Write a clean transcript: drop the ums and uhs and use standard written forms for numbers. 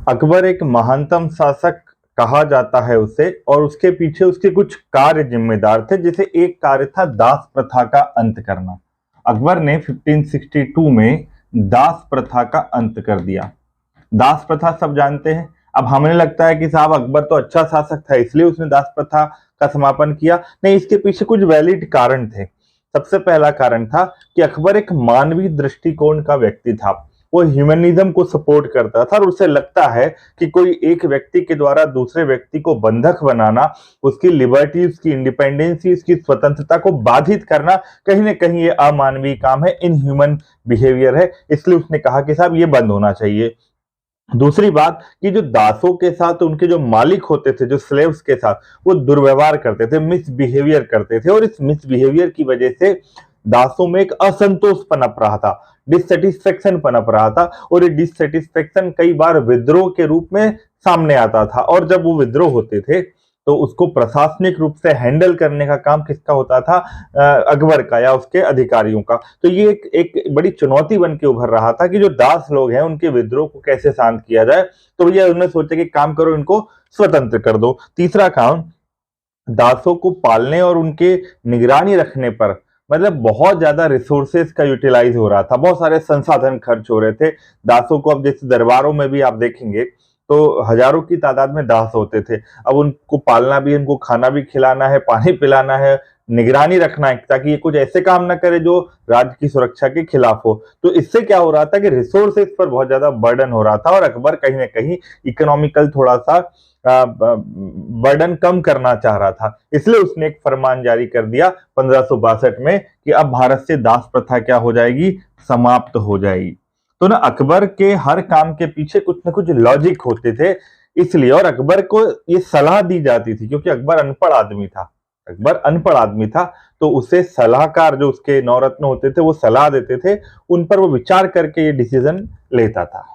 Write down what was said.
अकबर एक महानतम शासक कहा जाता है उसे, और उसके पीछे उसके कुछ कार्य जिम्मेदार थे। जैसे एक कार्य था दास प्रथा का अंत करना। अकबर ने 1562 में दास प्रथा का अंत कर दिया। दास प्रथा सब जानते हैं। अब हमें लगता है कि साहब अकबर तो अच्छा शासक था इसलिए उसने दास प्रथा का समापन किया। नहीं, इसके पीछे कुछ वैलिड कारण थे। सबसे पहला कारण था कि अकबर एक मानवीय दृष्टिकोण का व्यक्ति था। वो ह्यूमनिज्म को सपोर्ट करता था और उसे लगता है कि कोई एक व्यक्ति के द्वारा दूसरे व्यक्ति को बंधक बनाना, उसकी लिबर्टी, उसकी इंडिपेंडेंसी, उसकी स्वतंत्रता को बाधित करना कहीं ना कहीं ये अमानवीय काम है, इनह्यूमन बिहेवियर है। इसलिए उसने कहा कि साहब ये बंद होना चाहिए। दूसरी बात कि जो दासों के साथ उनके जो मालिक होते थे, जो स्लेव्स के साथ वो दुर्व्यवहार करते थे, मिसबिहेवियर करते थे, और इस मिसबिहेवियर की वजह से दासों में एक असंतोष पनप रहा था, डिससेटिस्फेक्शन पनप रहा था। और ये डिससेटिस्फेक्शन कई बार विद्रोह के रूप में सामने आता था। और जब वो विद्रोह होते थे तो उसको प्रशासनिक रूप से हैंडल करने का काम किसका होता था? अकबर का या उसके अधिकारियों का। तो ये एक बड़ी चुनौती बन के उभर रहा था कि जो दास लोग हैं उनके विद्रोह को कैसे शांत किया जाए। तो भैया उन्होंने सोचा कि काम करो, इनको स्वतंत्र कर दो। तीसरा काम, दासों को पालने और उनके निगरानी रखने पर मतलब बहुत ज्यादा रिसोर्सेज का यूटिलाइज हो रहा था, बहुत सारे संसाधन खर्च हो रहे थे दासों को। अब जैसे दरबारों में भी आप देखेंगे तो हजारों की तादाद में दास होते थे। अब उनको पालना भी, उनको खाना भी खिलाना है, पानी पिलाना है, निगरानी रखना है ताकि ये कुछ ऐसे काम ना करे जो राज्य की सुरक्षा के खिलाफ हो। तो इससे क्या हो रहा था कि रिसोर्सेज पर बहुत ज्यादा बर्डन हो रहा था, और अकबर कहीं ना कहीं इकोनॉमिकल थोड़ा सा बर्डन कम करना चाह रहा था। इसलिए उसने एक फरमान जारी कर दिया 1562 में कि अब भारत से दास प्रथा क्या हो जाएगी? समाप्त हो जाएगी। तो ना अकबर के हर काम के पीछे कुछ ना कुछ लॉजिक होते थे, इसलिए। और अकबर को ये सलाह दी जाती थी क्योंकि अकबर अनपढ़ आदमी था। अकबर अनपढ़ आदमी था तो उसे सलाहकार, जो उसके नौरत्न होते थे, वो सलाह देते थे, उन पर वो विचार करके ये डिसीजन लेता था।